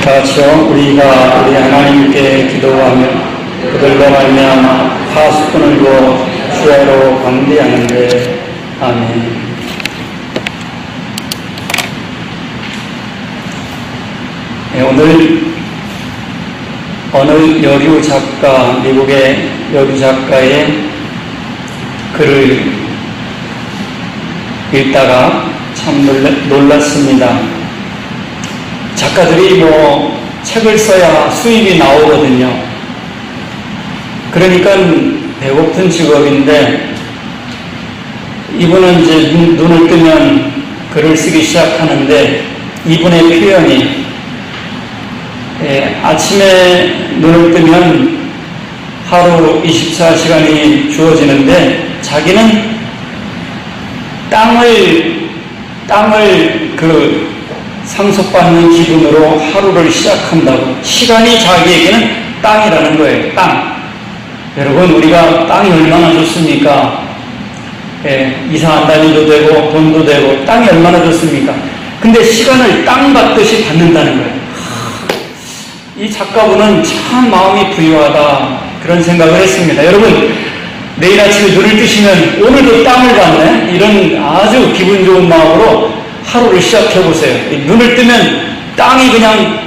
다 같이요. 우리가 우리 하나님께 기도하며 그들로 말미암아 파수꾼을 두어 주야로 광대하는데. 아멘. 오늘 어느 여류 작가, 미국의 여류 작가의 글을 읽다가 참 놀랐습니다. 작가들이 책을 써야 수입이 나오거든요. 그러니까 배고픈 직업인데 이분은 이제 눈을 뜨면 글을 쓰기 시작하는데 이분의 표현이 아침에 눈을 뜨면 하루 24시간이 주어지는데 자기는 땅을 상속받는 기분으로 하루를 시작한다고. 시간이 자기에게는 땅이라는 거예요. 땅. 여러분, 우리가 땅이 얼마나 좋습니까? 이사 안 다니도 되고 돈도 되고 땅이 얼마나 좋습니까? 근데 시간을 땅 받듯이 받는다는 거예요. 이 작가분은 참 마음이 부유하다, 그런 생각을 했습니다. 여러분, 내일 아침에 눈을 뜨시면 오늘도 땅을 받네? 이런 아주 기분 좋은 마음으로 하루를 시작해 보세요. 눈을 뜨면 땅이 그냥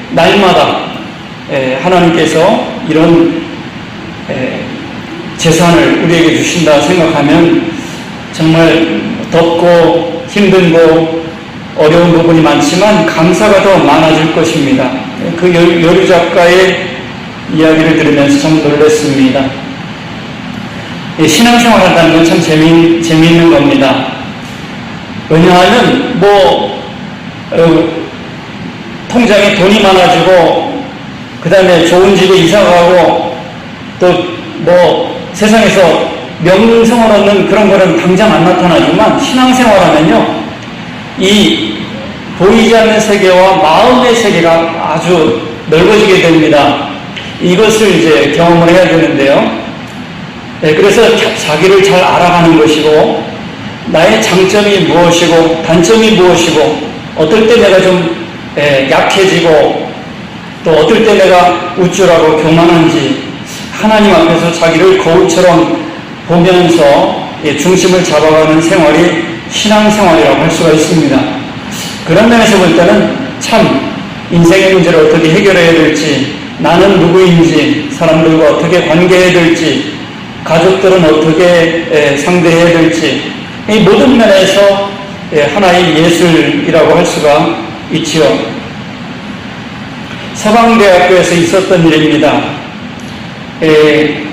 날마다 하나님께서 이런 재산을 우리에게 주신다 생각하면 정말 덥고 힘들고 어려운 부분이 많지만 감사가 더 많아질 것입니다. 그 여류 작가의 이야기를 들으면서 참 놀랐습니다. 신앙생활 한다는 건 참 재미있는 겁니다. 왜냐하면 통장에 돈이 많아지고 그 다음에 좋은 집에 이사가고 또 세상에서 명성을 얻는 그런 거는 당장 안 나타나지만 신앙생활하면요, 이 보이지 않는 세계와 마음의 세계가 아주 넓어지게 됩니다. 이것을 이제 경험을 해야 되는데요. 그래서 자기를 잘 알아가는 것이고, 나의 장점이 무엇이고 단점이 무엇이고, 어떨 때 내가 좀 약해지고 또 어떨 때 내가 우쭐하고 교만한지 하나님 앞에서 자기를 거울처럼 보면서 중심을 잡아가는 생활이 신앙생활이라고 할 수가 있습니다. 그런 면에서 볼 때는 참 인생의 문제를 어떻게 해결해야 될지, 나는 누구인지, 사람들과 어떻게 관계해야 될지, 가족들은 어떻게 상대해야 될지, 이 모든 면에서 하나의 예술이라고 할 수가 있지요. 서강대학교에서 있었던 일입니다.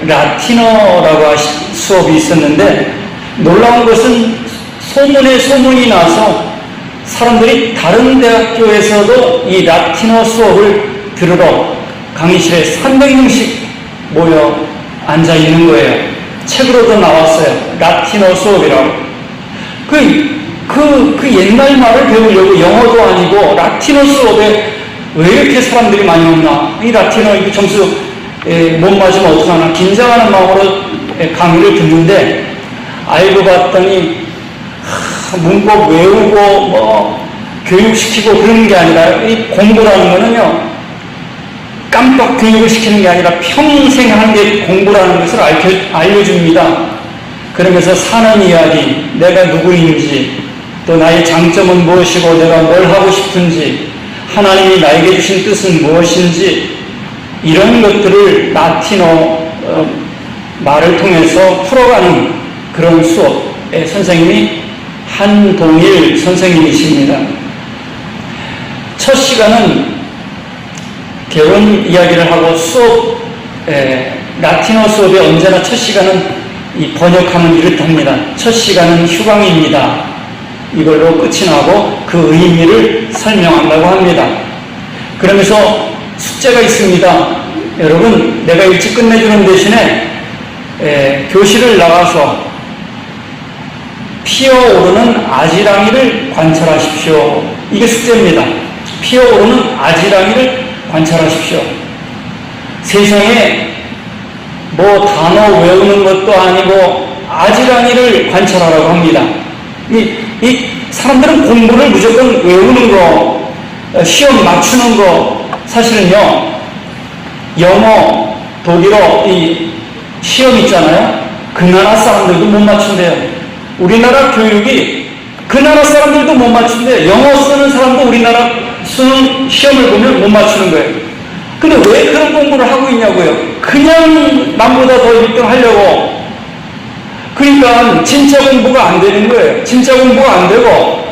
라틴어라고 수업이 있었는데 놀라운 것은 소문에 소문이 나서 사람들이 다른 대학교에서도 이 라틴어 수업을 들으러 강의실에 300명씩 모여 앉아 있는 거예요. 책으로도 나왔어요. 라틴어 수업이라고. 그 옛날 말을 배우려고 영어도 아니고 라틴어 수업에 왜 이렇게 사람들이 많이 왔나? 이 라틴어 이거 점수 못 맞으면 어떡하나? 긴장하는 마음으로 강의를 듣는데 알고 봤더니 문법 외우고 교육시키고 그러는 게 아니라 이 공부라는 거는요, 깜빡 교육을 시키는 게 아니라 평생 하는 게 공부라는 것을 알려줍니다. 그러면서 사는 이야기, 내가 누구인지, 또 나의 장점은 무엇이고 내가 뭘 하고 싶은지, 하나님이 나에게 주신 뜻은 무엇인지, 이런 것들을 라틴어 말을 통해서 풀어가는 그런 수업의 선생님이 한동일 선생님이십니다. 첫 시간은 결혼 이야기를 하고 라틴어 수업에 언제나 첫 시간은 이 번역하면 이렇답니다. 첫 시간은 휴강입니다. 이걸로 끝이 나고 그 의미를 설명한다고 합니다. 그러면서 숙제가 있습니다. 여러분, 내가 일찍 끝내주는 대신에 교실을 나가서 피어오르는 아지랑이를 관찰하십시오. 이게 숙제입니다. 피어오르는 아지랑이를 관찰하십시오. 세상에 단어 외우는 것도 아니고 아지랑이를 관찰하라고 합니다. 이 사람들은 공부를 무조건 외우는 거, 시험 맞추는 거 사실은요, 영어, 독일어 이 시험 있잖아요. 그 나라 사람들도 못 맞춘대요. 우리나라 교육이 그 나라 사람들도 못 맞춘대요. 영어 쓰는 사람도 우리나라 수능 시험을 보면 못 맞추는 거예요. 근데 왜 그런 공부를 하고 있냐고요. 그냥 남보다 더 1등 하려고. 그러니까 진짜 공부가 안 되는 거예요. 진짜 공부가 안 되고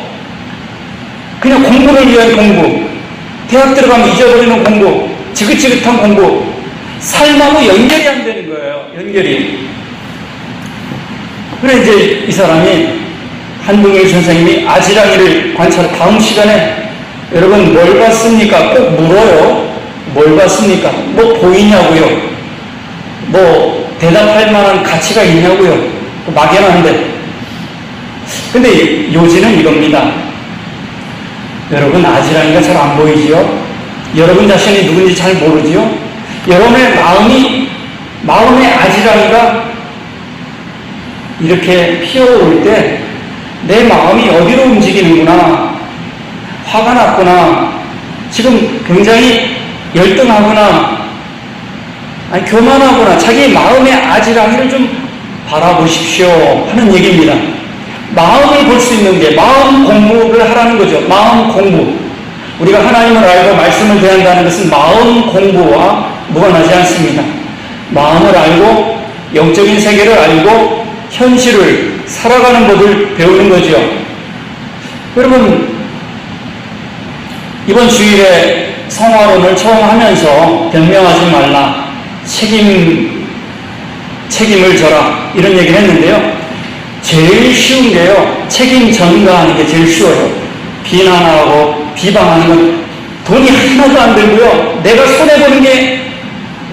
그냥 공부를 위한 공부, 대학 들어가면 잊어버리는 공부, 지긋지긋한 공부, 삶하고 연결이 안 되는 거예요. 연결이. 그래 이제 이 사람이 한동일 선생님이 아지랑이를 관찰, 다음 시간에 여러분 뭘 봤습니까? 꼭 물어요. 뭘 봤습니까? 뭐 보이냐고요? 뭐 대답할 만한 가치가 있냐고요? 막연한데. 근데 요지는 이겁니다. 여러분 아지랑이가 잘 안 보이지요? 여러분 자신이 누군지 잘 모르지요? 여러분의 마음의 아지랑이가 이렇게 피어오를 때 내 마음이 어디로 움직이는구나, 화가 났구나, 지금 굉장히 열등하구나, 아니 교만하구나, 자기 마음의 아지랑이를 좀 바라보십시오 하는 얘기입니다. 마음을 볼 수 있는 게 마음 공부를 하라는 거죠. 마음 공부. 우리가 하나님을 알고 말씀을 대한다는 것은 마음 공부와 무관하지 않습니다. 마음을 알고 영적인 세계를 알고 현실을 살아가는 법을 배우는 거죠. 여러분, 이번 주일에 성화론을 처음 하면서 변명하지 말라, 책임을 져라, 이런 얘기를 했는데요. 제일 쉬운 게요, 책임 전가하는 게 제일 쉬워요. 비난하고 비방하는 건 돈이 하나도 안 들고요, 내가 손해보는 게,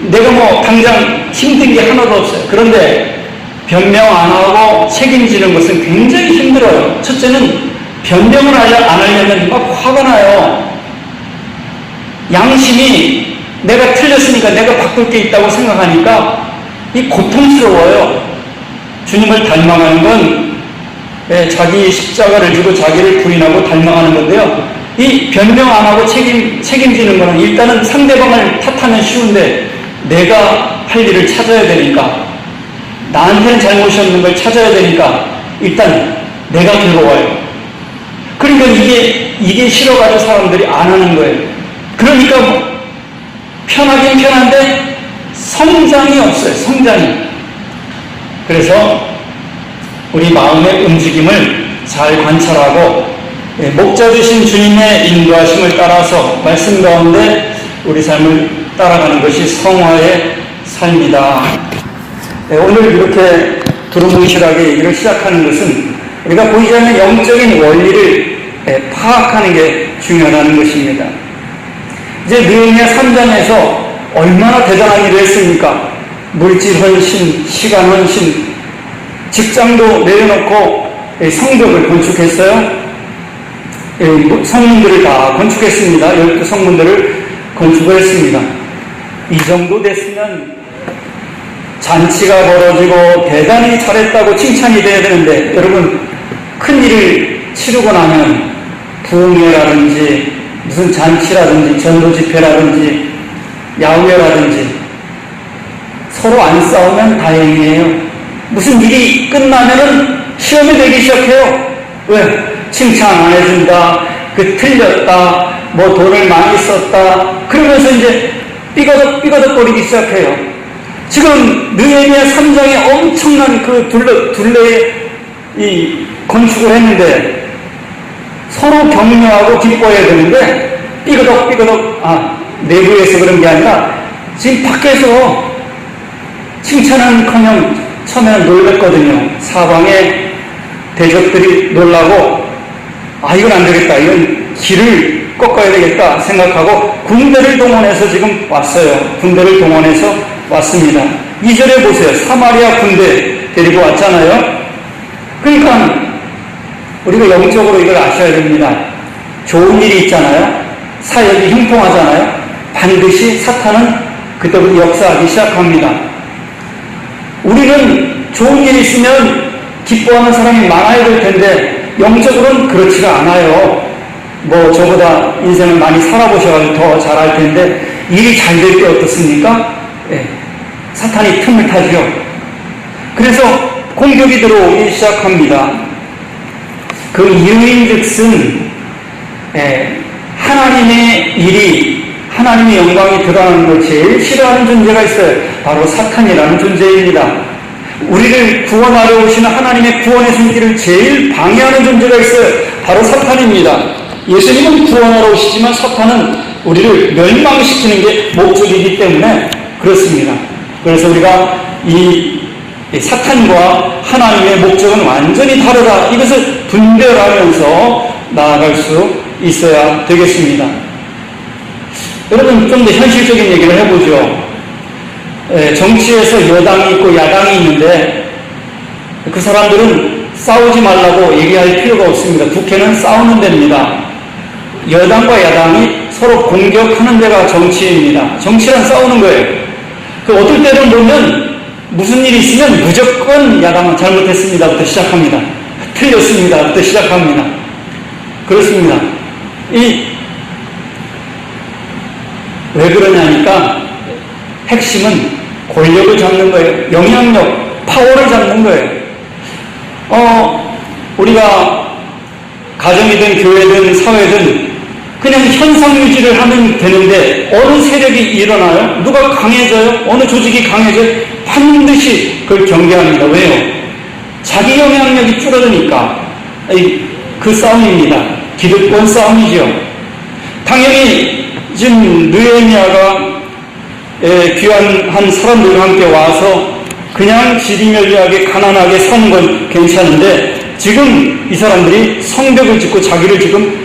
내가 뭐 당장 힘든 게 하나도 없어요. 그런데 변명 안 하고 책임지는 것은 굉장히 힘들어요. 첫째는 변명을 안 하려면 막 화가 나요. 양심이 내가 틀렸으니까 내가 바꿀 게 있다고 생각하니까 이 고통스러워요. 주님을 닮아가는 건 자기 십자가를 지고 자기를 부인하고 닮아가는 건데요. 이 변명 안 하고 책임지는 거는 일단은 상대방을 탓하면 쉬운데 내가 할 일을 찾아야 되니까, 나한테는 잘못이 없는 걸 찾아야 되니까 일단 내가 괴로워요. 그러니까 이게 싫어가지고 사람들이 안 하는 거예요. 그러니까 편하긴 편한데 성장이 없어요. 성장이. 그래서 우리 마음의 움직임을 잘 관찰하고 목자 주신 주님의 인도하심을 따라서 말씀 가운데 우리 삶을 따라가는 것이 성화의 삶이다. 오늘 이렇게 두루뭉실하게 얘기를 시작하는 것은 우리가 보이지 않는 영적인 원리를 파악하는 게 중요하다는 것입니다. 이제 느헤미야 3장에서 얼마나 대단한 일을 했습니까? 물질 헌신, 시간 헌신, 직장도 내려놓고 성벽을 건축했어요. 성문들을 다 건축했습니다. 12성문들을 건축을 했습니다. 이 정도 됐으면 잔치가 벌어지고 대단히 잘했다고 칭찬이 돼야 되는데, 여러분, 큰 일을 치르고 나면 부흥회라든지 무슨 잔치라든지 전도 집회라든지 야후회라든지 서로 안 싸우면 다행이에요. 무슨 일이 끝나면은 시험이 되기 시작해요. 왜? 칭찬 안 해준다, 틀렸다, 뭐 돈을 많이 썼다, 그러면서 이제 삐거덕거리기 시작해요. 지금 느헤미야 3장에 엄청난 그 둘레에 이 건축을 했는데 서로 격려하고 기뻐해야 되는데 삐거덕, 내부에서 그런 게 아니라 지금 밖에서 칭찬은커녕 처음에는 놀랬거든요. 사방에 대적들이 놀라고, 이건 안 되겠다, 이건 길을 꺾어야 되겠다 생각하고 군대를 동원해서 지금 왔어요. 군대를 동원해서 왔습니다. 2절에 보세요. 사마리아 군대 데리고 왔잖아요. 그러니까 우리가 영적으로 이걸 아셔야 됩니다. 좋은 일이 있잖아요. 사역이 형통하잖아요. 반드시 사탄은 그때부터 역사하기 시작합니다. 우리는 좋은 일이 있으면 기뻐하는 사람이 많아야 될 텐데 영적으로는 그렇지가 않아요. 뭐 저보다 인생을 많이 살아보셔가지고 더 잘 알 텐데 일이 잘 될 때 어떻습니까? 예, 사탄이 틈을 타죠. 그래서 공격이 들어오기 시작합니다. 그 이유인즉슨 하나님의 일이 하나님의 영광이 드러나는 걸 제일 싫어하는 존재가 있어요. 바로 사탄이라는 존재입니다. 우리를 구원하려 오시는 하나님의 구원의 손길을 제일 방해하는 존재가 있어요. 바로 사탄입니다. 예수님은 구원하러 오시지만 사탄은 우리를 멸망시키는 게 목적이기 때문에 그렇습니다. 그래서 우리가 이 사탄과 하나님의 목적은 완전히 다르다. 이것을 분별하면서 나아갈 수 있어야 되겠습니다. 여러분, 좀 더 현실적인 얘기를 해보죠. 정치에서 여당이 있고 야당이 있는데 그 사람들은 싸우지 말라고 얘기할 필요가 없습니다. 국회는 싸우는 데입니다. 여당과 야당이 서로 공격하는 데가 정치입니다. 정치란 싸우는 거예요. 그 어떨 때는 보면 무슨 일이 있으면 무조건 야당은 잘못했습니다부터 시작합니다. 틀렸습니다부터 시작합니다. 그렇습니다. 왜 그러냐니까 핵심은 권력을 잡는 거예요. 영향력, 파워를 잡는 거예요. 우리가 가정이든 교회든 사회든 그냥 현상 유지를 하면 되는데 어느 세력이 일어나요? 누가 강해져요? 어느 조직이 강해져요? 반드시 그걸 경계합니다. 왜요? 자기 영향력이 줄어드니까 그 싸움입니다. 기득권 싸움이죠. 당연히 지금 느헤미야가 귀한 한 사람들과 함께 와서 그냥 지리멸리하게 가난하게 사는 건 괜찮은데 지금 이 사람들이 성벽을 짓고 자기를 지금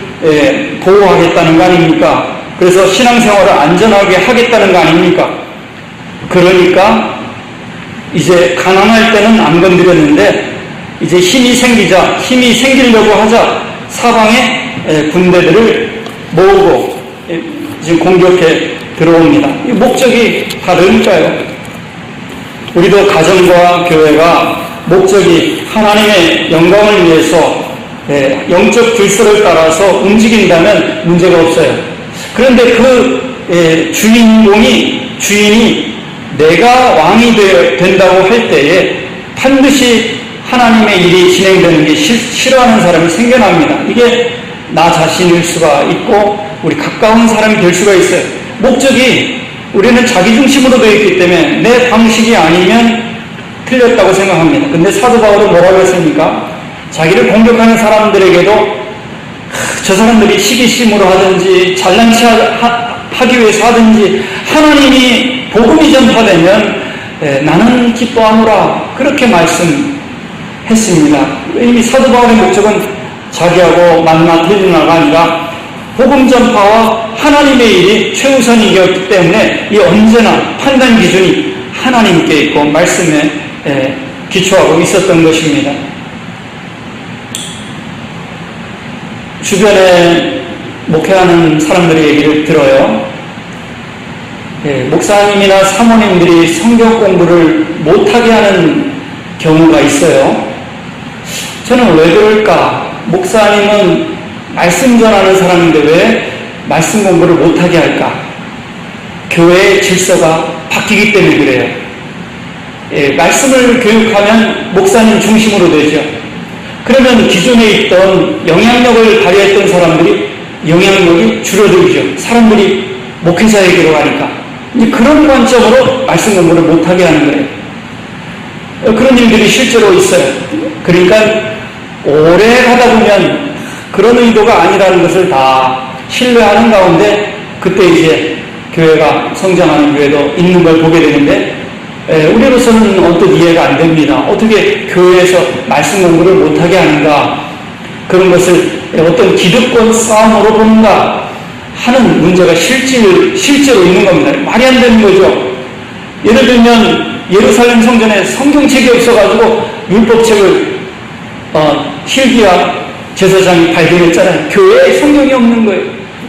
보호하겠다는 거 아닙니까? 그래서 신앙생활을 안전하게 하겠다는 거 아닙니까? 그러니까 이제 가난할 때는 안 건드렸는데 이제 힘이 생기려고 하자 사방에 군대들을 모으고 지금 공격해 들어옵니다. 이 목적이 다르니까요. 우리도 가정과 교회가 목적이 하나님의 영광을 위해서 영적 질서를 따라서 움직인다면 문제가 없어요. 그런데 그 주인이 내가 왕이 된다고 할 때에 반드시 하나님의 일이 진행되는 게 싫어하는 사람이 생겨납니다. 이게 나 자신일 수가 있고 우리 가까운 사람이 될 수가 있어요. 목적이 우리는 자기중심으로 되어 있기 때문에 내 방식이 아니면 틀렸다고 생각합니다. 근데 사도 바울은 뭐라고 했습니까? 자기를 공격하는 사람들에게도 저 사람들이 시기심으로 하든지 잘난 체 하기 위해서 하든지 하나님이 복음이 전파되면 나는 기뻐하노라 그렇게 말씀했습니다. 이미 사도 바울의 목적은 자기하고 만나 틀리나가 아니라 복음 전파와 하나님의 일이 최우선이었기 때문에 이 언제나 판단 기준이 하나님께 있고 말씀에 기초하고 있었던 것입니다. 주변에 목회하는 사람들의 얘기를 들어요. 목사님이나 사모님들이 성경 공부를 못하게 하는 경우가 있어요. 저는 왜 그럴까? 목사님은 말씀 전하는 사람인데 왜 말씀 공부를 못하게 할까? 교회의 질서가 바뀌기 때문에 그래요. 말씀을 교육하면 목사님 중심으로 되죠. 그러면 기존에 있던 영향력을 발휘했던 사람들이 영향력이 줄어들죠. 사람들이 목회자에게로 가니까. 이제 그런 관점으로 말씀 공부를 못하게 하는 거예요. 그런 일들이 실제로 있어요. 그러니까 오래 가다 보면 그런 의도가 아니라는 것을 다 신뢰하는 가운데 그때 이제 교회가 성장하는 교회도 있는 걸 보게 되는데 우리로서는 언뜻 이해가 안 됩니다. 어떻게 교회에서 말씀 공부를 못하게 하는가? 그런 것을 어떤 기득권 싸움으로 보는가 하는 문제가 실제로 있는 겁니다. 말이 안 되는 거죠. 예를 들면 예루살렘 성전에 성경책이 없어가지고 율법책을 hil기야 제사장이 발견했잖아요. 교회에 성경이 없는 거예요.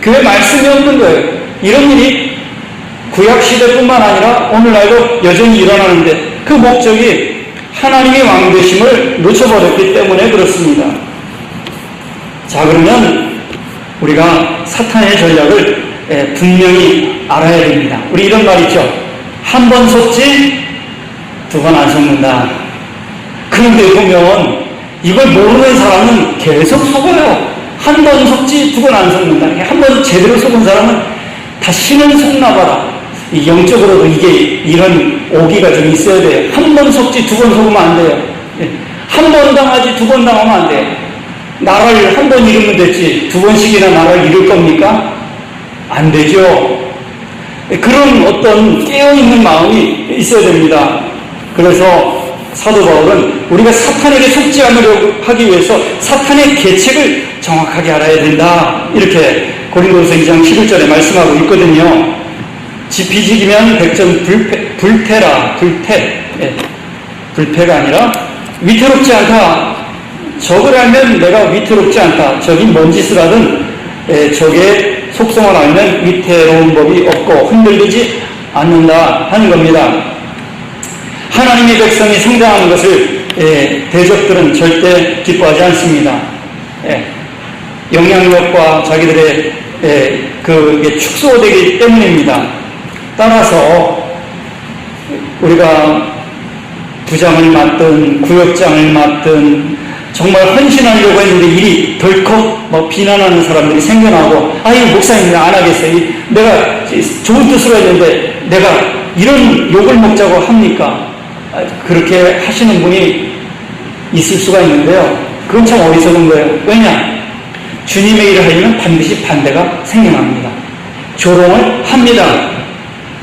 교회 말씀이 없는 거예요. 이런 일이 구약시대뿐만 아니라 오늘날도 여전히 일어나는데 그 목적이 하나님의 왕되심을 놓쳐버렸기 때문에 그렇습니다. 자, 그러면 우리가 사탄의 전략을 분명히 알아야 됩니다. 우리 이런 말 있죠. 한 번 속지 두 번 안 속는다. 그런데 보면 이걸 모르는 사람은 계속 속아요. 한 번 속지 두 번 안 속는다. 한 번 제대로 속은 사람은 다시는 속나 봐라. 영적으로도 이게 이런 오기가 좀 있어야 돼요. 한 번 속지 두 번 속으면 안 돼요. 한 번 당하지 두 번 당하면 안 돼요. 나라를 한 번 잃으면 됐지 두 번씩이나 나라를 잃을 겁니까? 안 되죠. 그런 어떤 깨어있는 마음이 있어야 됩니다. 그래서 사도 바울은 우리가 사탄에게 속지 않으려고 하기 위해서 사탄의 계책을 정확하게 알아야 된다. 이렇게 고린도서 2장 11절에 말씀하고 있거든요. 지피지기면 백전 불패라. 불패가 아니라 위태롭지 않다. 적을 알면 내가 위태롭지 않다. 적이 뭔 짓을 하든 적의 속성을 알면 위태로운 법이 없고 흔들리지 않는다 하는 겁니다. 하나님의 백성이 성장하는 것을 대적들은 절대 기뻐하지 않습니다. 영향력과 자기들의 그게 축소되기 때문입니다. 따라서 우리가 부장을 맡든 구역장을 맡든 정말 헌신하려고 했는데 일이 덜컥 비난하는 사람들이 생겨나고 이 목사님 안 하겠어요. 내가 좋은 뜻으로 했는데 내가 이런 욕을 먹자고 합니까? 그렇게 하시는 분이 있을 수가 있는데요. 그건 참 어리석은 거예요. 왜냐? 주님의 일을 하려면 반드시 반대가 생겨납니다. 조롱을 합니다.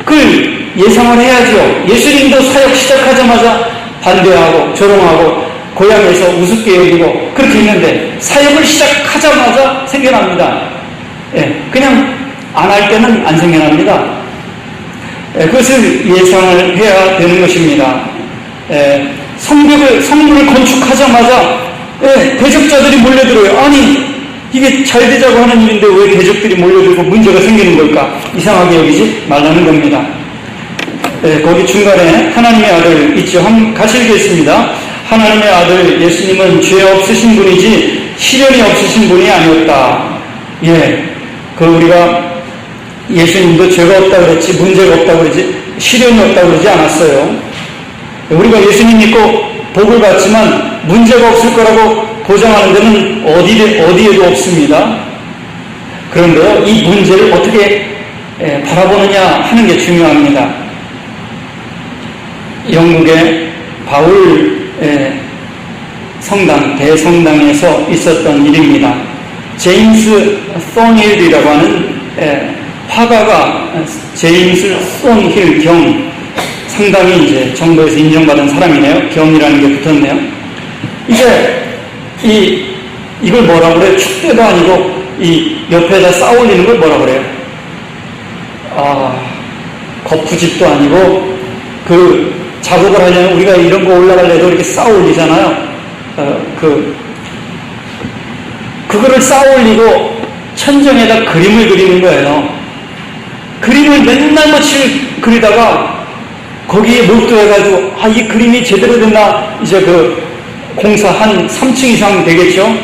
그걸 예상을 해야죠. 예수님도 사역 시작하자마자 반대하고 조롱하고 고향에서 우습게 여기고 그렇게 했는데 사역을 시작하자마자 생겨납니다. 그냥 안 할 때는 안 생겨납니다. 그것을 예상을 해야 되는 것입니다. 성벽을 건축하자마자 대적자들이 몰려들어요. 아니 이게 잘 되자고 하는 일인데 왜 대적들이 몰려들고 문제가 생기는 걸까? 이상하게 여기지 말라는 겁니다. 거기 중간에 하나님의 아들 있죠. 같이 읽겠습니다. 하나님의 아들 예수님은 죄 없으신 분이지 시련이 없으신 분이 아니었다. 우리가 예수님도 죄가 없다 그랬지 문제가 없다 그러지 시련이 없다 그러지 않았어요. 우리가 예수님 믿고 복을 받지만 문제가 없을 거라고 보장하는 데는 어디에도 없습니다. 그런데요, 이 문제를 어떻게 바라보느냐 하는 게 중요합니다. 영국의 바울 성당, 대성당에서 있었던 일입니다. 제임스 썬힐이라고 하는 화가가 제임스 썬힐 경 상당히 이제 정부에서 인정받은 사람이네요. 경이라는 게 붙었네요. 이제 이걸 뭐라 그래요? 축대도 아니고 이 옆에다 쌓아올리는 걸 뭐라 그래요? 거푸집도 아니고 그 작업을 하려면 우리가 이런 거 올라가려도 이렇게 쌓아올리잖아요. 그거를 쌓아올리고 천정에다 그림을 그리는 거예요. 그림을 맨날 며칠 그리다가 거기에 몰두해가지고 이 그림이 제대로 됐나 이제 공사 한 3층 이상 되겠죠.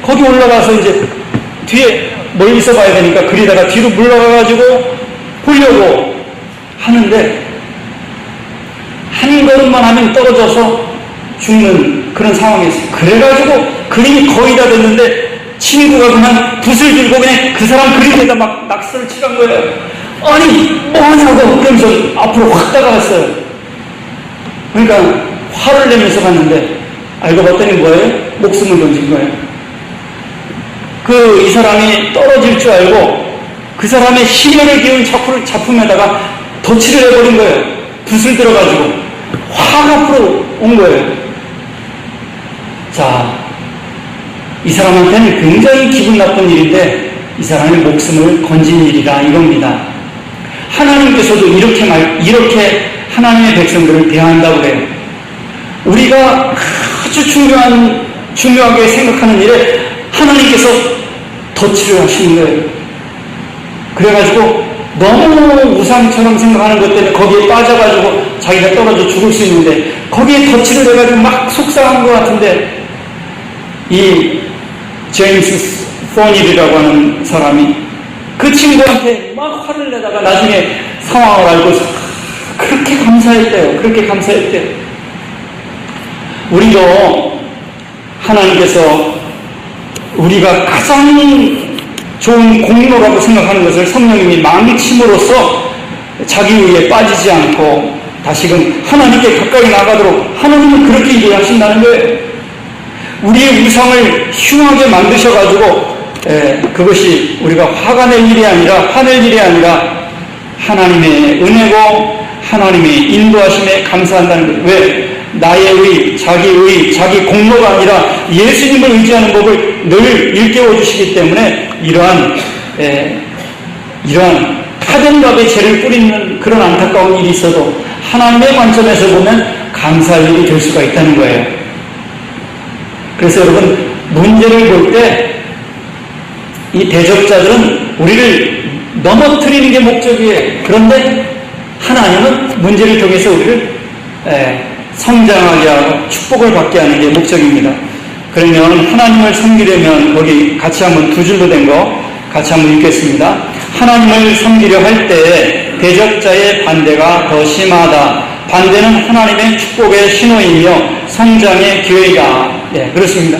거기 올라가서 이제 뒤에 멀리서 봐야 되니까 그리다가 뒤로 물러가가지고 보려고 하는데 한 걸음만 하면 떨어져서 죽는 그런 상황이었어요. 그래가지고 그림이 거의 다 됐는데 친구가 그냥 붓을 들고 그냥 그 사람 그림에다 막 낙서를 칠한 거예요. 아니 뭐하냐고 그러면서 앞으로 확 다가갔어요. 그러니까 화를 내면서 갔는데 알고 봤더니 뭐예요? 목숨을 던진 거예요. 이 사람이 떨어질 줄 알고 그 사람의 심혈을 기운 작품에다가 덧칠을 해버린 거예요. 붓을 들어가지고 확 앞으로 온 거예요. 자, 이 사람한테는 굉장히 기분 나쁜 일인데 이 사람의 목숨을 건진 일이다 이겁니다. 하나님께서도 이렇게 하나님의 백성들을 대한다고 그래요. 우리가 아주 중요하게 생각하는 일에 하나님께서 덧칠을 하시는 거예요. 그래가지고 너무 우상처럼 생각하는 것 때문에 거기에 빠져가지고 자기가 떨어져 죽을 수 있는데 거기에 덧칠을 해가지고 막 속상한 것 같은데 이 제임스 포닐이라고 하는 사람이 그 친구한테 막 화를 내다가 나중에 상황을 알고서 그렇게 감사했대요. 그렇게 감사했대요. 우리도 하나님께서 우리가 가장 좋은 공로라고 생각하는 것을 성령님이 망침으로써 자기 의에 빠지지 않고 다시금 하나님께 가까이 나가도록 하나님은 그렇게 일하신다는 거예요. 우리의 우상을 흉하게 만드셔가지고 그것이 우리가 화가 낼 일이 아니라 화낼 일이 아니라 하나님의 은혜고 하나님의 인도하심에 감사한다는 거예요. 왜? 나의 의, 자기 공로가 아니라 예수님을 의지하는 법을 늘 일깨워 주시기 때문에 이러한 타된 밥에 죄를 뿌리는 그런 안타까운 일이 있어도 하나님의 관점에서 보면 감사할 일이 될 수가 있다는 거예요. 그래서 여러분, 문제를 볼 때 이 대적자들은 우리를 넘어뜨리는 게 목적이에요. 그런데 하나님은 문제를 통해서 우리를 성장하게 하고 축복을 받게 하는 게 목적입니다. 그러면 하나님을 섬기려면 거기 같이 한번 두 줄로 된 거 같이 한번 읽겠습니다. 하나님을 섬기려 할 때 대적자의 반대가 더 심하다. 반대는 하나님의 축복의 신호이며 성장의 기회이다. 네, 그렇습니다.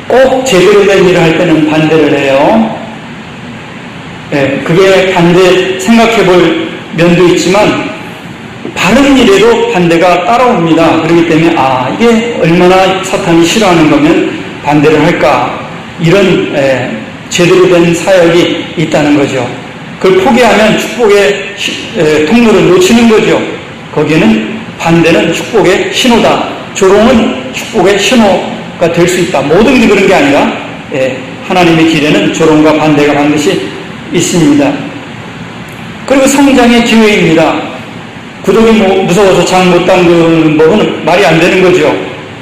꼭 제대로 된 일을 할 때는 반대를 해요. 네, 그게 반대 생각해 볼 면도 있지만 바른 일에도 반대가 따라옵니다. 그렇기 때문에 이게 얼마나 사탄이 싫어하는 거면 반대를 할까, 이런 제대로 된 사역이 있다는 거죠. 그걸 포기하면 축복의 통로를 놓치는 거죠. 거기에는 반대는 축복의 신호다. 조롱은 축복의 신호가 될 수 있다. 모든 게 그런 게 아니라 하나님의 길에는 조롱과 반대가 반드시 있습니다. 그리고 성장의 기회입니다. 구덩이 무서워서 장 못 담그는 법은 말이 안 되는 거죠.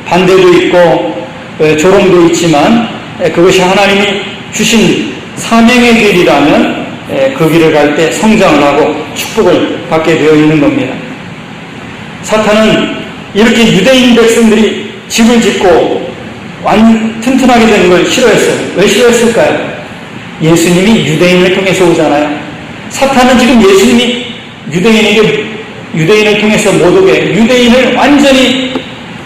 반대도 있고 조롱도 있지만 그것이 하나님이 주신 사명의 길이라면 그 길을 갈 때 성장을 하고 축복을 받게 되어 있는 겁니다. 사탄은 이렇게 유대인 백성들이 집을 짓고 튼튼하게 되는 걸 싫어했어요. 왜 싫어했을까요? 예수님이 유대인을 통해서 오잖아요. 사탄은 지금 예수님이 유대인을 통해서 못 오게 유대인을 완전히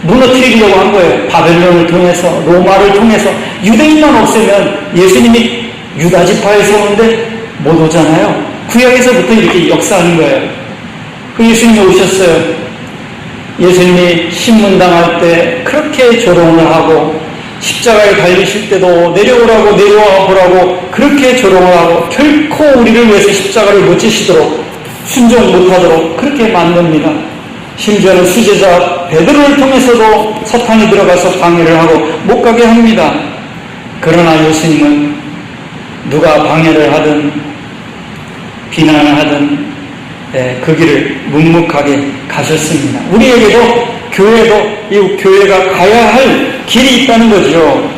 무너뜨리려고 한 거예요. 바벨론을 통해서, 로마를 통해서. 유대인만 없으면 예수님이 유다 지파에서 오는데 못 오잖아요. 구약에서부터 이렇게 역사하는 거예요. 그 예수님이 오셨어요. 예수님이 신문당할 때 그렇게 조롱을 하고 십자가에 달리실 때도 내려오라고 내려와 보라고 그렇게 조롱을 하고 결코 우리를 위해서 십자가를 못 지시도록 순종 못하도록 그렇게 만듭니다. 심지어는 수제자 베드로를 통해서도 사탄이 들어가서 방해를 하고 못 가게 합니다. 그러나 예수님은 누가 방해를 하든 비난을 하든 그 길을 묵묵하게 가셨습니다. 우리에게도 교회도 이 교회가 가야 할 길이 있다는 거죠.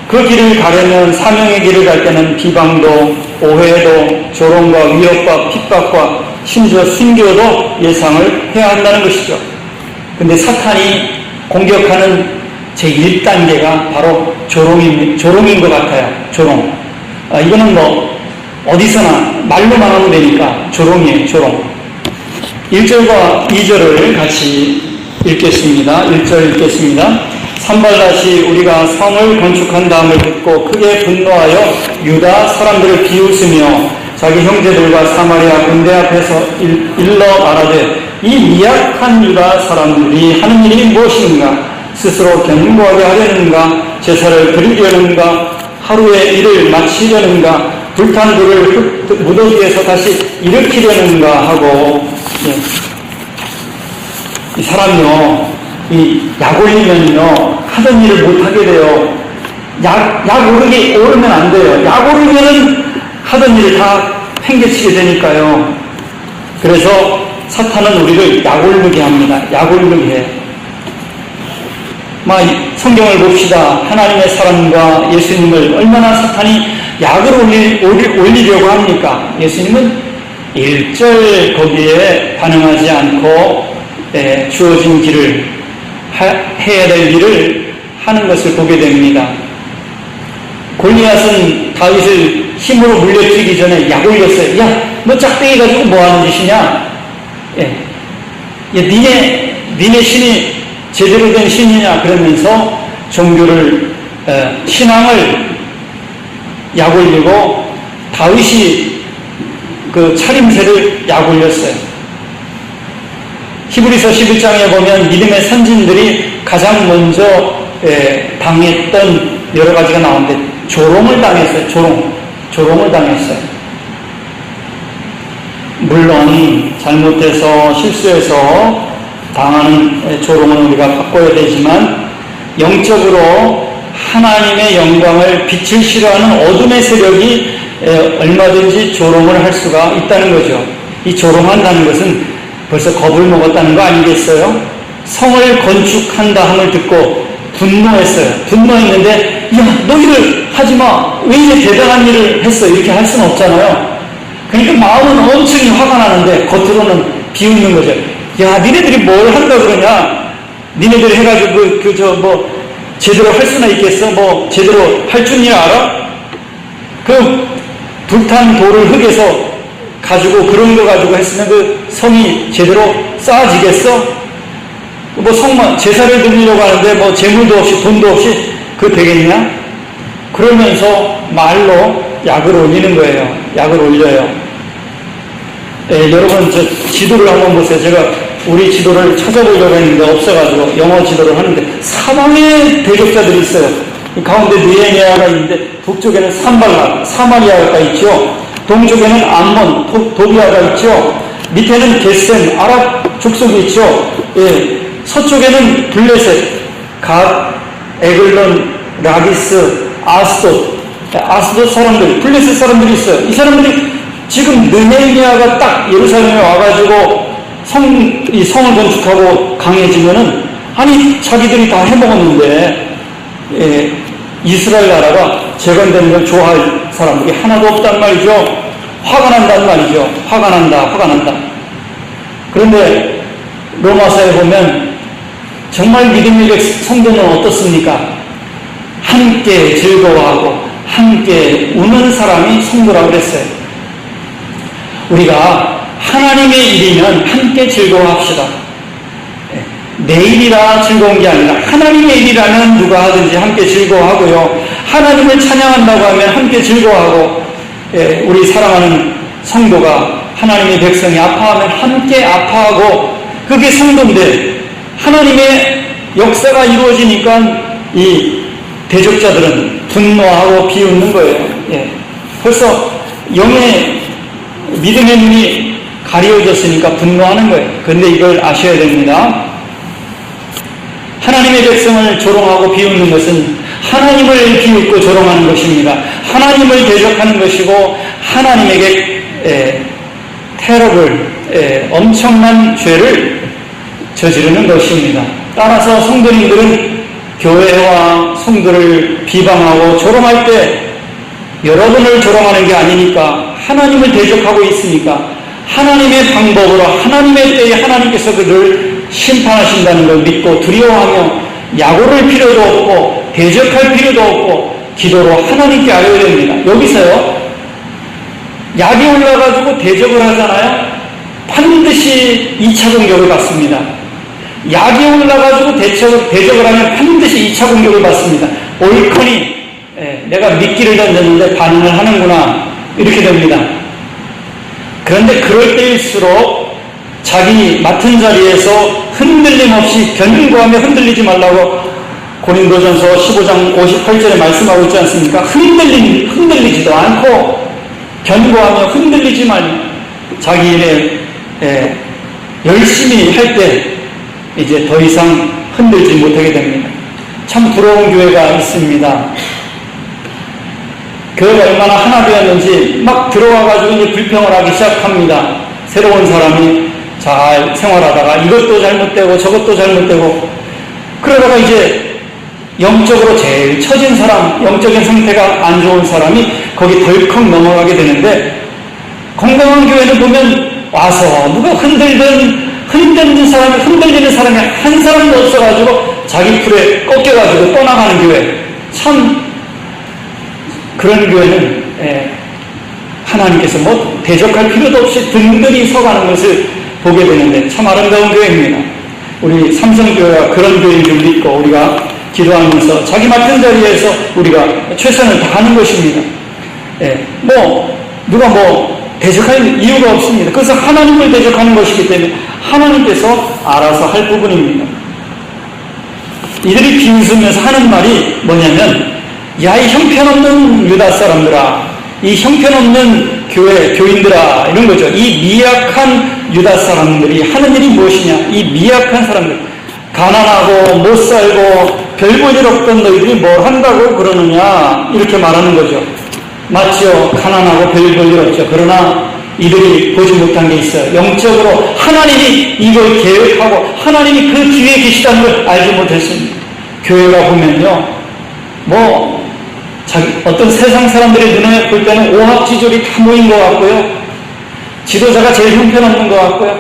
그 길을 가려면 사명의 길을 갈 때는 비방도 오해도 조롱과 위협과 핍박과 심지어 순교도 예상을 해야 한다는 것이죠. 근데 사탄이 공격하는 제1단계가 바로 조롱인 것 같아요. 조롱. 이거는 어디서나 말로만 하면 되니까 조롱이에요. 조롱. 1절과 2절을 같이 읽겠습니다. 1절 읽겠습니다. 산발랏이 우리가 성을 건축한 다음을 듣고 크게 분노하여 유다 사람들을 비웃으며 자기 형제들과 사마리아 군대 앞에서 일러 말하되 이 미약한 유다 사람들이 하는 일이 무엇인가? 스스로 견고하게 하려는가? 제사를 드리려는가? 하루의 일을 마치려는가? 불탄 돌을 무더기에서 다시 일으키려는가 하고, 이 사람이요, 약 올리면요, 하던 일을 못하게 돼요. 약 오르면 안 돼요. 약 오르면은 하던 일을 다 팽개치게 되니까요. 그래서 사탄은 우리를 약 오르게 합니다. 약 오르게 해요. 성경을 봅시다. 하나님의 사람과 예수님을 얼마나 사탄이 약을 올리려고 합니까? 예수님은 1절 거기에 반응하지 않고 주어진 길을 해야 될 일을 하는 것을 보게 됩니다. 골리앗은 다윗을 힘으로 물려주기 전에 약 올렸어요. 야, 너 짝대기 가지고 뭐 하는 짓이냐? 예. 니네 신이 제대로 된 신이냐? 그러면서 종교를, 신앙을 약 올리고 다윗이 그 차림새를 약 올렸어요. 히브리서 11장에 보면 믿음의 선진들이 가장 먼저 당했던 여러 가지가 나오는데 조롱을 당했어요. 조롱을 당했어요. 물론 잘못해서 실수해서 당하는 조롱은 우리가 바꿔야 되지만 영적으로 하나님의 영광을 빛을 싫어하는 어둠의 세력이 얼마든지 조롱을 할 수가 있다는 거죠. 이 조롱한다는 것은 벌써 겁을 먹었다는 거 아니겠어요? 성을 건축한다 함을 듣고 분노했어요. 분노했는데 야, 너희들 하지마. 왜 이제 대단한 일을 했어? 이렇게 할 수는 없잖아요. 그러니까 마음은 엄청 화가 나는데 겉으로는 비웃는 거죠. 야, 니네들이 뭘 한다 그러냐? 니네들이 해가지고 제대로 할 수나 있겠어? 제대로 할 줄 알아? 그 불탄 돌을 흙에서 가지고 그런 거 가지고 했으면 그 성이 제대로 쌓아지겠어? 성만 제사를 드리려고 하는데 재물도 없이 돈도 없이 그 되겠냐? 그러면서 말로 약을 올리는 거예요. 약을 올려요. 여러분 저 지도를 한번 보세요. 제가 우리 지도를 찾아보려고 했는데 없어가지고 영어 지도를 하는데 사방에 대적자들이 있어요. 가운데 느헤미야가 있는데 북쪽에는 사마리아가 있죠. 동쪽에는 암몬, 도비아가 있죠. 밑에는 게셈, 아랍 족속이 있죠. 서쪽에는 블레셋, 갓, 에글론, 라기스, 아스돗 사람들, 블레셋 사람들이 있어요. 이 사람들이 지금 느헤미야가 딱 예루살렘에 와가지고 이 성을 건축하고 강해지면은 아니 자기들이 다 해먹었는데 이스라엘 나라가 재건되는 걸 좋아할 사람들이 하나도 없단 말이죠. 화가 난단 말이죠. 화가 난다. 그런데 로마서에 보면 정말 믿음의 성도는 어떻습니까? 함께 즐거워하고 함께 우는 사람이 성도라고 그랬어요. 우리가 하나님의 일이면 함께 즐거워합시다. 내 일이라 즐거운 게 아니라 하나님의 일이라면 누가 하든지 함께 즐거워하고요. 하나님을 찬양한다고 하면 함께 즐거워하고, 우리 사랑하는 성도가 하나님의 백성이 아파하면 함께 아파하고, 그게 성도인데 하나님의 역사가 이루어지니까 이 대적자들은 분노하고 비웃는 거예요. 벌써 영의 믿음의 눈이 가려졌으니까 분노하는 거예요. 그런데 이걸 아셔야 됩니다. 하나님의 백성을 조롱하고 비웃는 것은 하나님을 비웃고 조롱하는 것입니다. 하나님을 대적하는 것이고 하나님에게 엄청난 죄를 저지르는 것입니다. 따라서 성도님들은 교회와 성도를 비방하고 조롱할 때 여러분을 조롱하는 게 아니니까 하나님을 대적하고 있으니까 하나님의 방법으로 하나님의 때에 하나님께서 그들을 심판하신다는 걸 믿고 두려워하며 약올릴 필요도 없고 대적할 필요도 없고 기도로 하나님께 알아야 됩니다. 여기서요, 약이 올라가지고 대적을 하잖아요. 반드시 2차 공격을 받습니다. 약이 올라가지고 대적을 하면 반드시 2차 공격을 받습니다. 옳거니 내가 미끼를 던졌는데 반응을 하는구나, 이렇게 됩니다. 그런데 그럴 때일수록 자기 맡은 자리에서 흔들림 없이 견고하며 흔들리지 말라고 고린도전서 15장 58절에 말씀하고 있지 않습니까? 흔들리지도 않고 견고하며 흔들리지 말고 자기 일에 열심히 할 때 이제 더 이상 흔들지 못하게 됩니다. 참 부러운 교회가 있습니다. 교회가 얼마나 하나 되었는지 막 들어와가지고 이제 불평을 하기 시작합니다. 새로운 사람이 잘 생활하다가 이것도 잘못되고 저것도 잘못되고, 그러다가 이제 영적으로 제일 처진 사람, 영적인 상태가 안 좋은 사람이 거기 덜컥 넘어가게 되는데, 건강한 교회는 보면 와서 누가 흔들리는 사람이 한 사람도 없어가지고 자기 풀에 꺾여가지고 떠나가는 교회, 참 그런 교회는 하나님께서 뭐 대적할 필요도 없이 든든히 서가는 것을 보게 되는데 참 아름다운 교회입니다. 우리 삼성교회가 그런 교회인 줄 믿고 우리가 기도하면서 자기 맡은 자리에서 우리가 최선을 다하는 것입니다. 누가 대적할 이유가 없습니다. 그래서 하나님을 대적하는 것이기 때문에 하나님께서 알아서 할 부분입니다. 이들이 비웃으면서 하는 말이 뭐냐면, 야, 이 형편없는 유다 사람들아, 이 형편없는 교인들아, 이런 거죠. 이 미약한 유다 사람들이 하는 일이 무엇이냐? 이 미약한 사람들, 가난하고 못 살고 별 볼 일 없던 너희들이 뭘 한다고 그러느냐? 이렇게 말하는 거죠. 맞죠? 가난하고 별 볼 일 없죠. 그러나 이들이 보지 못한 게 있어요. 영적으로 하나님이 이걸 계획하고 하나님이 그 뒤에 계시다는 걸 알지 못했습니다. 교회가 보면요, 어떤 세상 사람들의 눈에 볼 때는 오합지졸이 다 모인 것 같고요, 지도자가 제일 형편없는 것 같고요,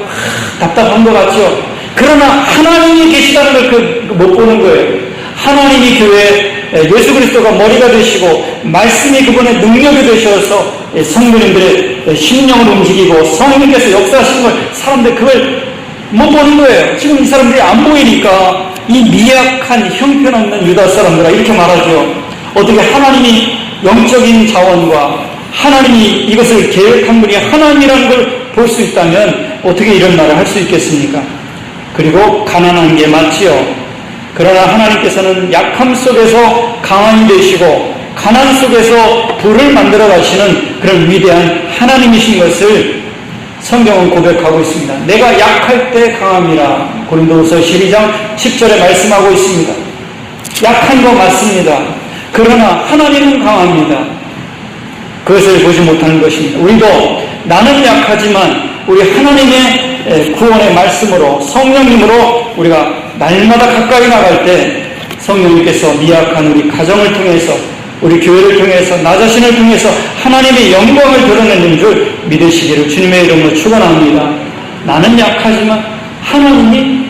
답답한 것 같죠. 그러나 하나님이 계시다는 걸 못 보는 거예요. 하나님이 교회에 예수 그리스도가 머리가 되시고 말씀이 그분의 능력이 되셔서 성도님들의 심령을 움직이고 성령님께서 역사하시는 걸 사람들 그걸 못 보는 거예요. 지금 이 사람들이 안 보이니까 이 미약한 형편없는 유다 사람들아 이렇게 말하죠. 어떻게 하나님이 영적인 자원과 하나님이 이것을 계획한 분이 하나님이라는 걸 볼 수 있다면 어떻게 이런 말을 할 수 있겠습니까? 그리고 가난한 게 맞지요. 그러나 하나님께서는 약함 속에서 강함이 되시고 가난 속에서 부를 만들어 가시는 그런 위대한 하나님이신 것을 성경은 고백하고 있습니다. 내가 약할 때 강함이라 고린도후서 12장 10절에 말씀하고 있습니다. 약한 거 맞습니다. 그러나 하나님은 강합니다. 그것을 보지 못하는 것입니다. 우리도 나는 약하지만 우리 하나님의 구원의 말씀으로 성령님으로 우리가 날마다 가까이 나갈 때 성령님께서 미약한 우리 가정을 통해서 우리 교회를 통해서 나 자신을 통해서 하나님의 영광을 드러내는 줄 믿으시기를 주님의 이름으로 축원합니다. 나는 약하지만 하나님이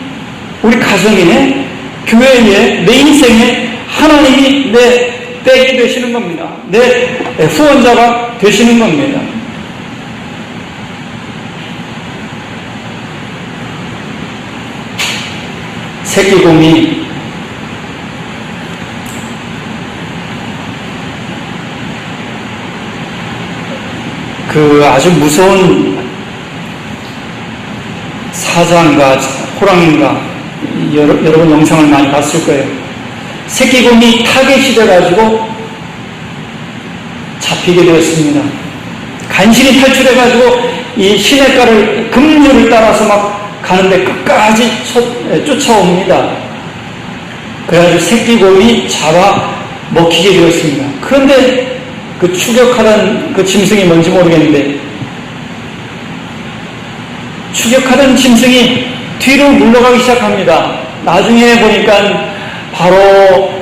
우리 가정에 교회에 내 인생에 하나님이 내 백이 되시는 겁니다. 내 후원자가 되시는 겁니다. 새끼곰이 아주 무서운 사자인가 호랑인가 여러분 영상을 많이 봤을 거예요. 새끼곰이 타겟이 돼가지고 잡히게 되었습니다. 간신히 탈출해가지고 이 시냇가를 급류를 따라서 막 가는데 끝까지 쫓아옵니다. 그래가지고 새끼곰이 잡아 먹히게 되었습니다. 그런데 그 추격하던 그 짐승이 뭔지 모르겠는데 추격하던 짐승이 뒤로 물러가기 시작합니다. 나중에 보니까 바로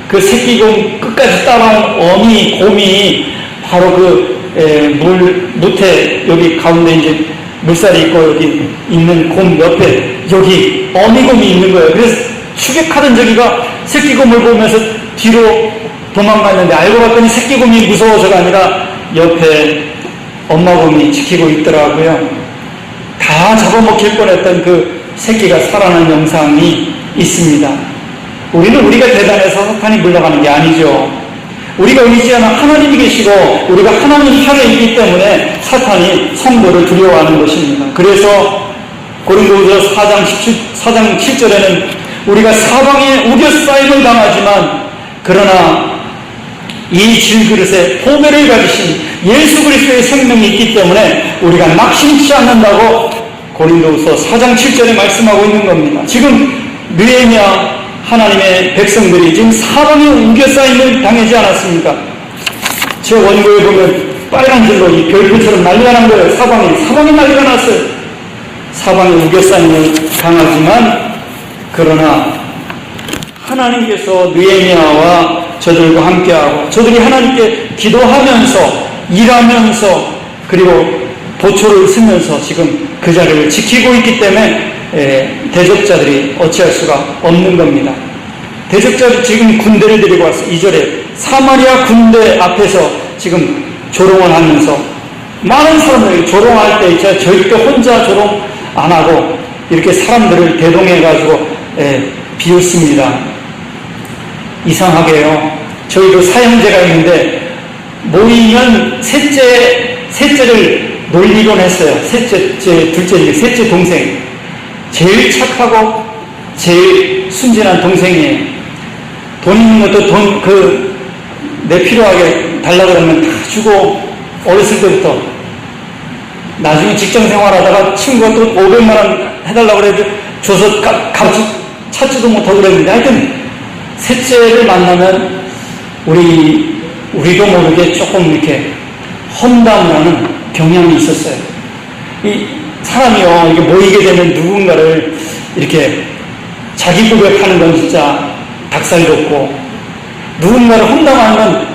그 새끼곰 끝까지 따라온 어미 곰이 바로 무태 여기 가운데 이제 물살이 있고 여기 있는 곰 옆에 여기 어미곰이 있는 거예요. 그래서 추격하던 저기가 새끼곰을 보면서 뒤로 도망갔는데 알고 봤더니 새끼곰이 무서워서가 아니라 옆에 엄마곰이 지키고 있더라고요. 다 잡아먹힐 뻔했던 그 새끼가 살아난 영상이 있습니다. 우리는 우리가 대단해서 사탄이 물러가는 게 아니죠. 우리가 의지하는 하나님이 계시고 우리가 하나님 편에 있기 때문에 사탄이 성도를 두려워하는 것입니다. 그래서 고린도후서 4장 7절에는 우리가 사방에 우겨싸임을 당하지만 그러나 이 질그릇에 보배를 가지신 예수 그리스도의 생명이 있기 때문에 우리가 낙심치 않는다고 고린도후서 4장 7절에 말씀하고 있는 겁니다. 지금 느헤미야 하나님의 백성들이 지금 사방에 우겨싸임을 당하지 않았습니까? 제 원고에 보면 빨간 줄로 이 별빛처럼 난리가 난 거예요. 사방에 난리가 났어요. 사방에 우겨싸임을 당하지만 그러나 하나님께서 느헤미야와 저들과 함께하고 저들이 하나님께 기도하면서 일하면서 그리고 보초를 쓰면서 지금 그 자리를 지키고 있기 때문에 대적자들이 어찌할 수가 없는 겁니다. 대적자들이 지금 군대를 데리고 와서 2절에 사마리아 군대 앞에서 지금 조롱을 하면서 많은 사람들이 조롱할 때 제가 절대 혼자 조롱 안 하고 이렇게 사람들을 대동해가지고 비웃습니다. 이상하게요. 저희도 사형제가 있는데 모이면 셋째를 놀리곤 했어요. 둘째 동생. 제일 착하고 제일 순진한 동생이에요. 돈 있는 것도 내 필요하게 달라 그러면 다 주고 어렸을 때부터 나중에 직장 생활하다가 친구가 또 500만 원 해달라고 그래도 줘서 값을 찾지도 못하고 그랬는데 하여튼 셋째를 만나면 우리도 모르게 조금 이렇게 험담을 하는 경향이 있었어요. 이 사람이요, 이게 모이게 되면 누군가를 이렇게 자기 고백하는 건 진짜 닭살 돋고, 누군가를 험담하는 건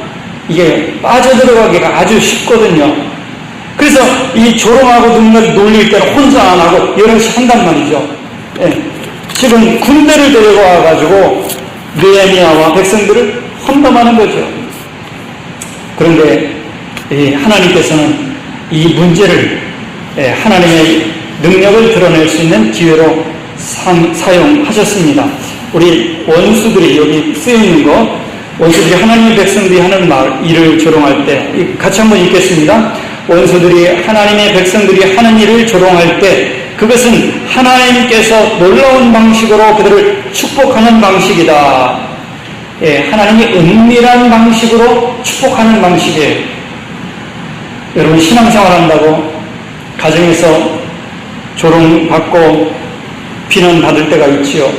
이게 빠져들어가기가 아주 쉽거든요. 그래서 이 조롱하고 누군가를 놀릴 때는 혼자 안 하고 여럿이 한단 말이죠. 예. 지금 군대를 데리고 와가지고 느헤미야와 백성들을 험담하는 거죠. 그런데 하나님께서는 이 문제를 하나님의 능력을 드러낼 수 있는 기회로 사용하셨습니다. 우리 원수들이 여기 쓰여있는 거, 원수들이 하나님의 백성들이 하는 일을 조롱할 때 같이 한번 읽겠습니다. 원수들이 하나님의 백성들이 하는 일을 조롱할 때 그것은 하나님께서 놀라운 방식으로 그들을 축복하는 방식이다. 하나님이 은밀한 방식으로 축복하는 방식이에요. 여러분 신앙생활 한다고 가정에서 조롱받고 비난받을 때가 있지요.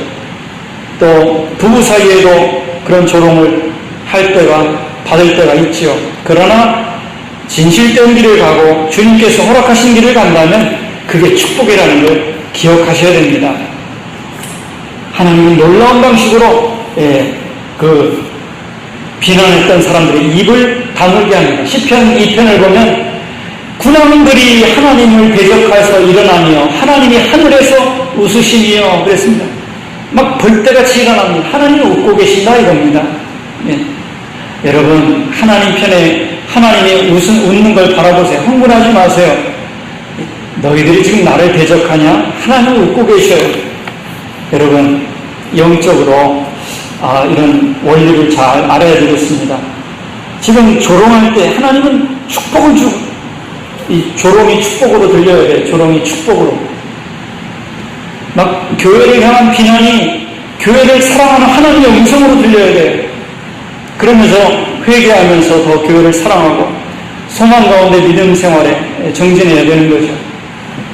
또 부부 사이에도 그런 조롱을 받을 때가 있지요. 그러나 진실된 길을 가고 주님께서 허락하신 길을 간다면 그게 축복이라는 걸 기억하셔야 됩니다. 하나님은 놀라운 방식으로 비난했던 사람들의 입을 다물게 합니다. 시편 2편을 보면 군왕들이 하나님을 대적해서 일어나며 하나님이 하늘에서 웃으시며 그랬습니다. 막 벌떼같이 일어납니다. 하나님은 웃고 계신다 이겁니다. 여러분 하나님 편에 하나님이 웃는 걸 바라보세요. 흥분하지 마세요. 너희들이 지금 나를 대적하냐? 하나님은 웃고 계셔요. 여러분 영적으로 이런 원리를 잘 알아야 되겠습니다. 지금 조롱할 때 하나님은 축복을 주고 이 조롱이 축복으로 들려야 돼요. 조롱이 축복으로. 막 교회를 향한 비난이 교회를 사랑하는 하나님의 음성으로 들려야 돼요. 그러면서 회개하면서 더 교회를 사랑하고 소망 가운데 믿음 생활에 정진해야 되는 거죠.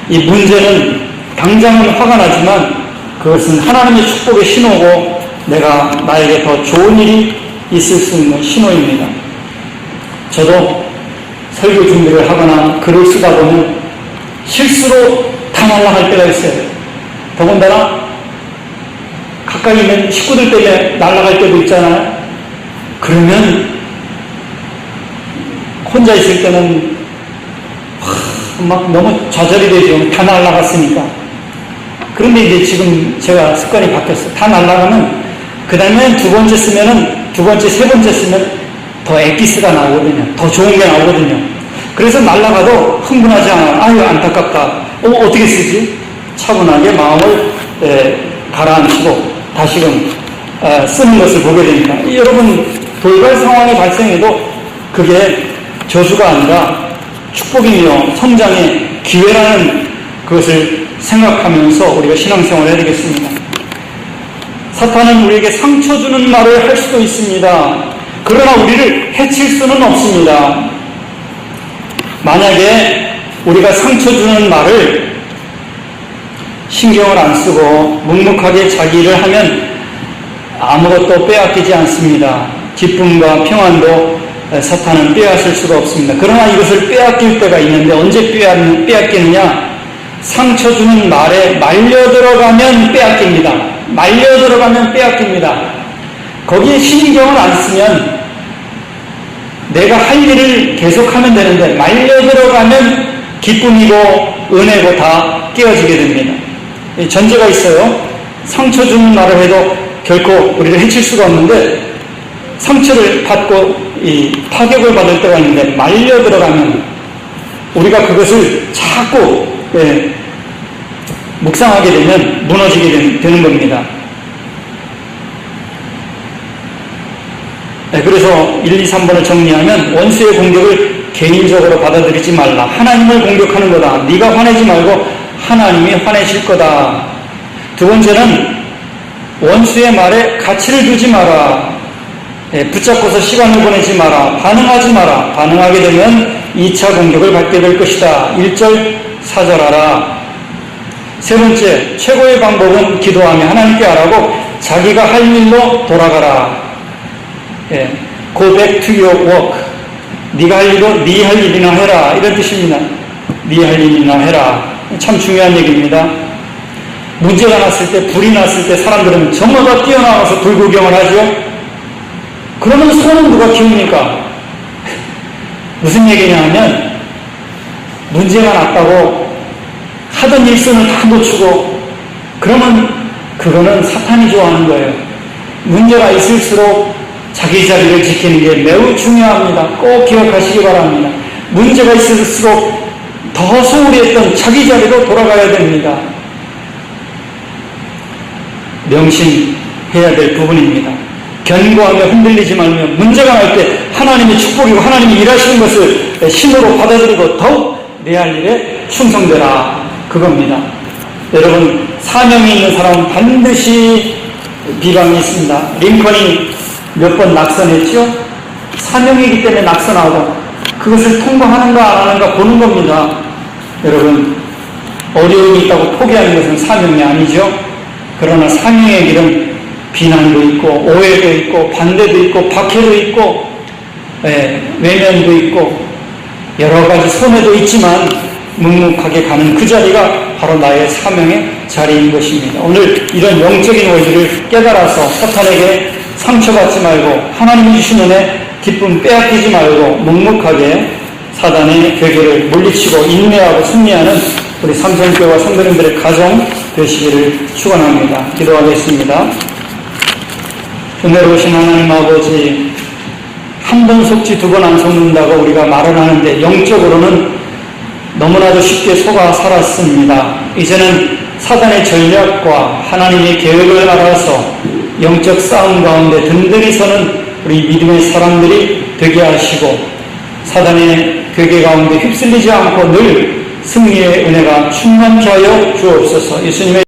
이 문제는 당장은 화가 나지만 그것은 하나님의 축복의 신호고 내가 나에게 더 좋은 일이 있을 수 있는 신호입니다. 저도 설교 준비를 하거나 글을 쓰다 보면 실수로 다 날아갈 때가 있어요. 더군다나 가까이 있는 식구들 때문에 날아갈 때도 있잖아요. 그러면 혼자 있을 때는 막 너무 좌절이 되죠. 다 날아갔으니까. 그런데 이제 지금 제가 습관이 바뀌었어요. 다 날아가면 그 다음에 두 번째, 세 번째 쓰면 더 엑기스가 나오거든요. 더 좋은 게 나오거든요. 그래서 날아가도 흥분하지 않아요. 아유 안타깝다. 어떻게 쓰지? 차분하게 마음을 가라앉히고 다시금 쓰는 것을 보게 됩니다. 여러분 돌발 상황이 발생해도 그게 저주가 아니라 축복이며 성장의 기회라는 그것을 생각하면서 우리가 신앙생활을 해야 되겠습니다. 사탄은 우리에게 상처 주는 말을 할 수도 있습니다. 그러나 우리를 해칠 수는 없습니다. 만약에 우리가 상처 주는 말을 신경을 안 쓰고 묵묵하게 자기 일을 하면 아무것도 빼앗기지 않습니다. 기쁨과 평안도 사탄은 빼앗을 수가 없습니다. 그러나 이것을 빼앗길 때가 있는데 언제 빼앗기느냐? 상처 주는 말에 말려 들어가면 빼앗깁니다. 말려 들어가면 빼앗깁니다. 거기에 신경을 안 쓰면 내가 할 일을 계속하면 되는데 말려 들어가면 기쁨이고 은혜고 다 깨어지게 됩니다. 전제가 있어요. 상처 주는 말을 해도 결코 우리를 해칠 수가 없는데 상처를 받고 이 파격을 받을 때가 있는데 말려 들어가면 우리가 그것을 자꾸 묵상하게 되면 무너지게 되는 겁니다. 그래서 1, 2, 3번을 정리하면 원수의 공격을 개인적으로 받아들이지 말라. 하나님을 공격하는 거다. 네가 화내지 말고 하나님이 화내실 거다. 두 번째는 원수의 말에 가치를 두지 마라. 붙잡고서 시간을 보내지 마라. 반응하지 마라. 반응하게 되면 2차 공격을 받게 될 것이다. 1절 사절하라. 세 번째, 최고의 방법은 기도하며 하나님께 하라고 자기가 할 일로 돌아가라. Go back to your work. 네가 할 일로 네 할 일이나 해라. 이런 뜻입니다. 네 할 일이나 해라. 참 중요한 얘기입니다. 문제가 났을 때, 불이 났을 때 사람들은 저마다 뛰어나와서 불 구경을 하죠. 그러면 손은 누가 키웁니까? 무슨 얘기냐 하면 문제가 났다고 하던 일선을 다 놓치고 그러면 그거는 사탄이 좋아하는 거예요. 문제가 있을수록 자기 자리를 지키는 게 매우 중요합니다. 꼭 기억하시기 바랍니다. 문제가 있을수록 더 소홀히 했던 자기 자리로 돌아가야 됩니다. 명심해야 될 부분입니다. 견고하며 흔들리지 말며 문제가 날 때 하나님의 축복이고 하나님이 일하시는 것을 신호로 받아들이고 더욱 내 할 일에 충성되라. 그겁니다. 여러분, 사명이 있는 사람은 반드시 비방이 있습니다. 링컨이 몇 번 낙선했죠? 사명이기 때문에 낙선하고 그것을 통과하는가 안 하는가 보는 겁니다. 여러분, 어려움이 있다고 포기하는 것은 사명이 아니죠. 그러나 사명의 길은 비난도 있고 오해도 있고 반대도 있고 박해도 있고 외면도 있고 여러 가지 손해도 있지만 묵묵하게 가는 그 자리가 바로 나의 사명의 자리인 것입니다. 오늘 이런 영적인 원리를 깨달아서 사탄에게 상처받지 말고 하나님이 주신 은혜 기쁨 빼앗기지 말고 묵묵하게 사단의 괴계를 물리치고 인내하고 승리하는 우리 삼성교회와 성도님들의 가정 되시기를 축원합니다. 기도하겠습니다. 은혜로우신 하나님 아버지, 한 번 속지 두 번 안 속는다고 우리가 말을 하는데 영적으로는 너무나도 쉽게 속아 살았습니다. 이제는 사단의 전략과 하나님의 계획을 알아서 영적 싸움 가운데 든든히 서는 우리 믿음의 사람들이 되게 하시고 사단의 괴계 가운데 휩쓸리지 않고 늘 승리의 은혜가 충만케 하여 주옵소서. 예수님의